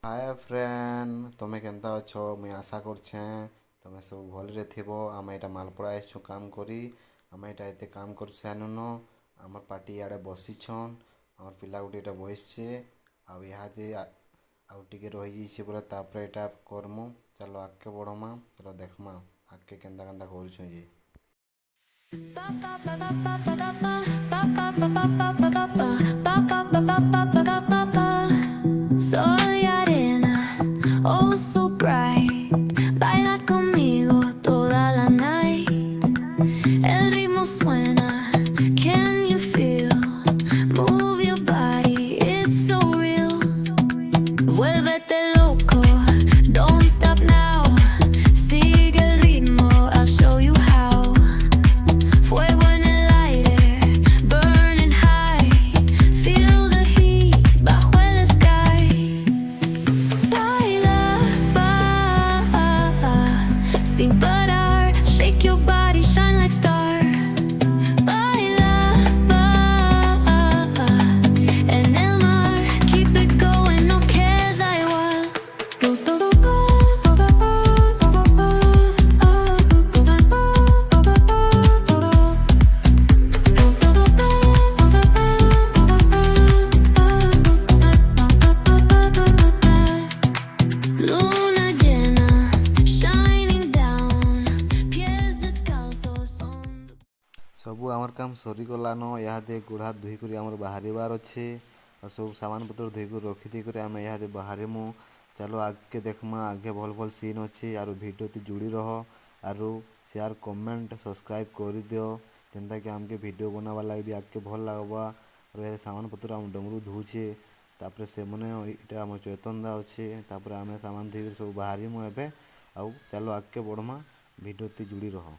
Hi friend तुम्हें केनता अच्छो मुई आशा करछे तुम्हें सब भलरे थिबो। आमे एटा मालपड़ा आइछु काम करी। आमे एटा एते काम कर सानुन आमर पार्टी आड़े बसिछन। आमर पिला गुटे एटा बसिछे आउ इहादे आउ टिके रहि जाइछे बोले तापरे एटा करमु। चलो आगे बढ़मा, चलो देखमा आगे केनता केनता करूछु जे। Sol y arena, oh so bright. Baila conmigo toda la night. El ritmo suena, can you feel? Move your body, it's so real. Vuélvete loco, don't stop now. Sigue el ritmo, I'll show you how. Fuego en el aire, burning high. Feel the heat bajo el sky. Baila, sin parar. Shake your body, shine like star. Baila, en el mar. Keep it going, no queda igual. Luna llena, shining down. Pies descalzos on सबू आमर काम सरीगलान। इहादे गोड़ हाथ धोईकर आमर बाहर अच्छे और सब सामान पत्र धोईकर रखिदेकर आम इहादे बाहरमु। चलो आगे देखमा, आगे भल भल सीन अच्छे। आरो भिडियो ती जुड़ी रह आरो शेयर कमेंट सब्सक्राइब कर दियो जेनता कि आमके भिडियो बनावार लगे भी आगे भल लगवा। और इहादे सामान पत्र आम डमरू धुचे तापर से मने इटा आम चैतन दा अच्छे। तापर आम सामान धोईकर सब बाहरमु एबे। आउ चलो आगे बढ़मा, भिडियो ती जुड़ी रह।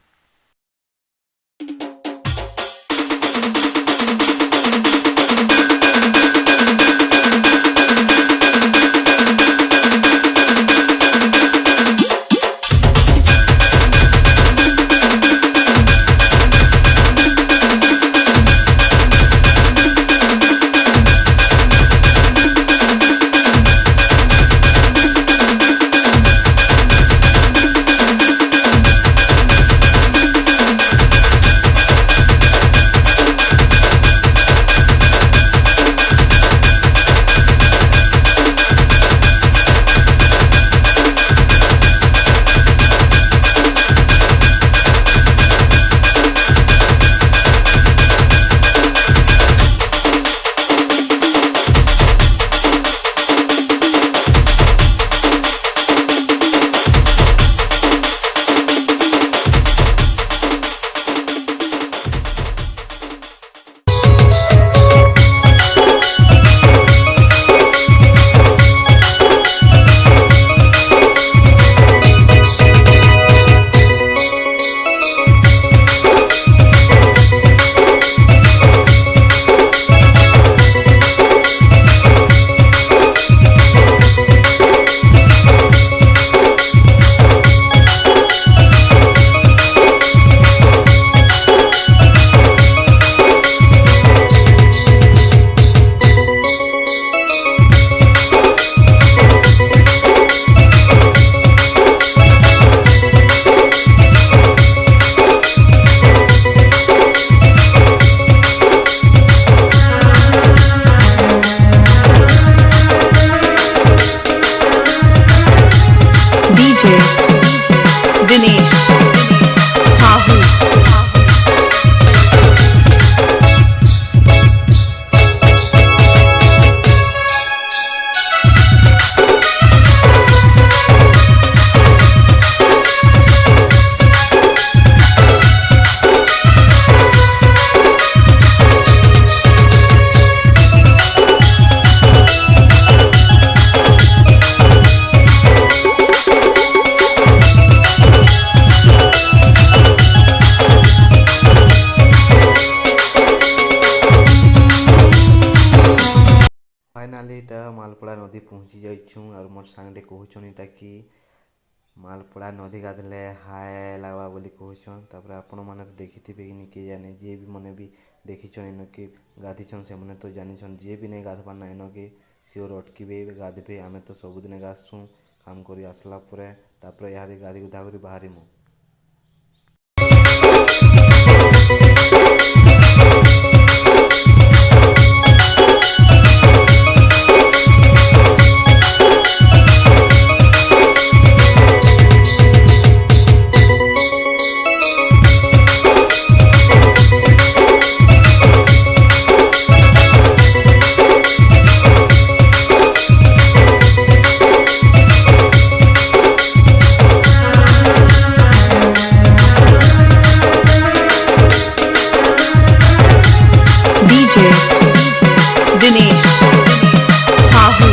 DJ Dinesh Sahu फाइनाली इटा मालपड़ा नदी पहुँची जाइछुँ। और मोर सांगटे कहूछन इटा कि मालपड़ा नदी गाधले हाय लागवा बोली कहूछन। तापर आपण माने तो देखिथिबे कि नि के जाने, जे भी मने भी देखिछन इनके गाधिछन से मने तो जानिछन। जे भी नहीं गाधबार ना इनके ସିଓର ଅଟକିବେ ଗାଧବେ। ଆମେ ତ ସବୁଦିନେ ଗାଧସୁଁ କାମ କରି ଆସିଲା ପରେ, ତାପରେ ଇହାଦେ ଗାଧି ଗୁଧା କରି ବାହାରିମୁ। DJ Dinesh Sahu.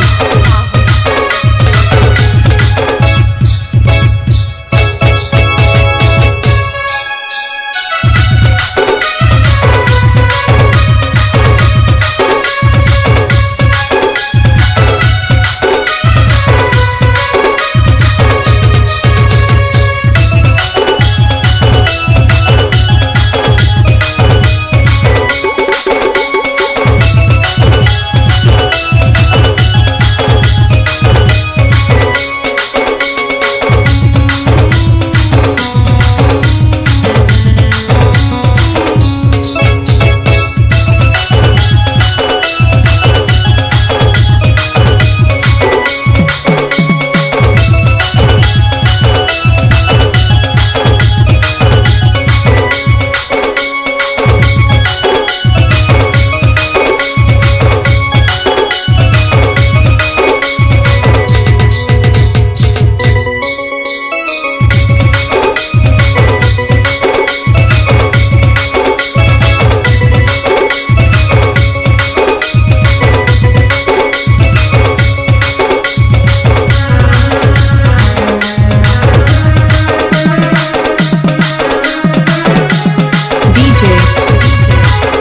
DJ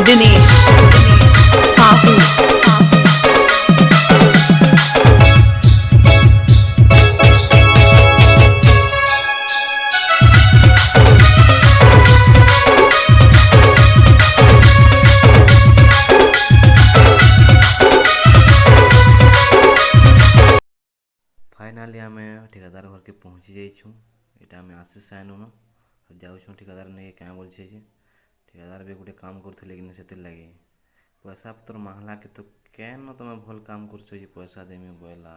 Dinesh Sahu. Finally आमे ठेकेदार घर के पहुँची जाइछुँ। एटा आमे आशीष साइनुन जाउछुँ ठेकेदार नहीं क्या बोलछे जे ठेकेदार भी गोटे काम करथिले कि सेतिर लगे पैसा पत्र माहला के तो केन तमे भल काम करछो जे पैसा देमी बोला।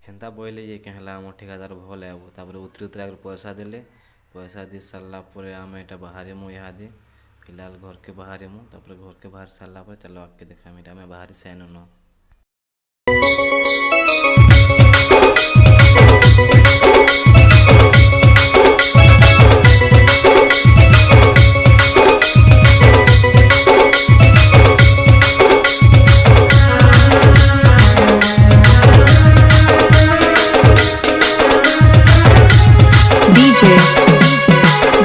हेन्ता बोले जे कहला हम ठेकेदार भल है तापर उतरी उतरा कर पैसा देले। पैसा दे सारला परे आमे एटा बाहरे मु इहादे फिलहाल घर के बाहर मु तापर घर के बाहर सारला पर चलो आके देखा मिटा में बाहर से आनो। DJ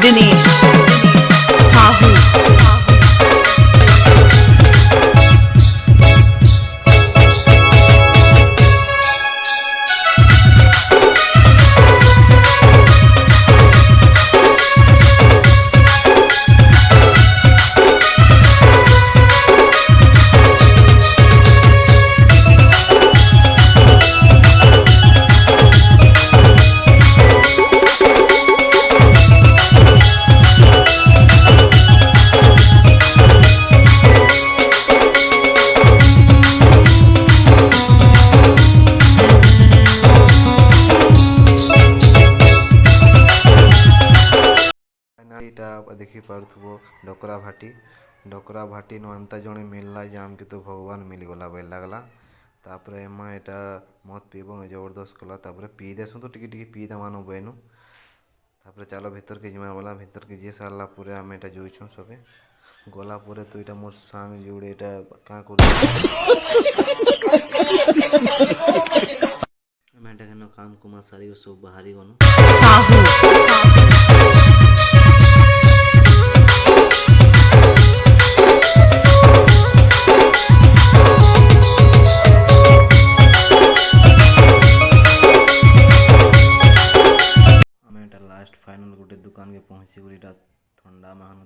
Dinesh Sahu. इटा देखी पार्थुबो डोकरा भाटी नो अंता जने मिलला जे आमके तो भगवान मिली गला बेल लागला। तापर एमा एटा मत पीबो जबरदस्त कला तापर पी देसु तो टिके टिके पी दमानो बेनु। तापर चलो भीतर के जिमा वाला भीतर के जे सारला पूरे आम एटा जोइछु सबे गला पूरे तो इटा मोर सामी जोड़े एटा का कर मैं एटा केनो काम कुमा सारी सब बाहरी गनु Sahu. लास्ट फाइनल गोटे दुकान के पहुँची गोटा ठंडा महान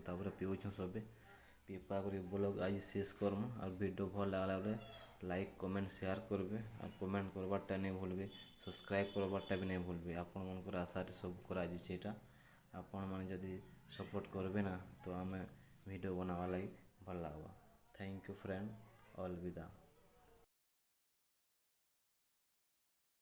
କରି ବ୍ଲଗ୍ ଆଜି ଶେଷ କର୍ମୁ। ଆଉ ଭିଡ଼ିଓ ଭଲ୍ ଲାଗ୍ଲା ବେଲେ ଲାଇକ୍ କମେଣ୍ଟ ସେୟାର କରିବେ ଆଉ କମେଣ୍ଟ କରବାରଟା ନାଇଁ ଭୁଲବେ, ସବସ୍କ୍ରାଇବ୍ କରବାରଟା ବି ନାଇଁ ଭୁଲବେ। ଆପଣମାନଙ୍କର ଆଶାରେ ସବୁ କରାଯାଉଛି ଏଇଟା। ଆପଣମାନେ ଯଦି ସପୋର୍ଟ କରିବେ ନା ତ ଆମେ ଭିଡ଼ିଓ ବନାବା ଲାଗି ଭଲ ଲାଗ୍ବା। Thank you friend, ଅଲବିଦା।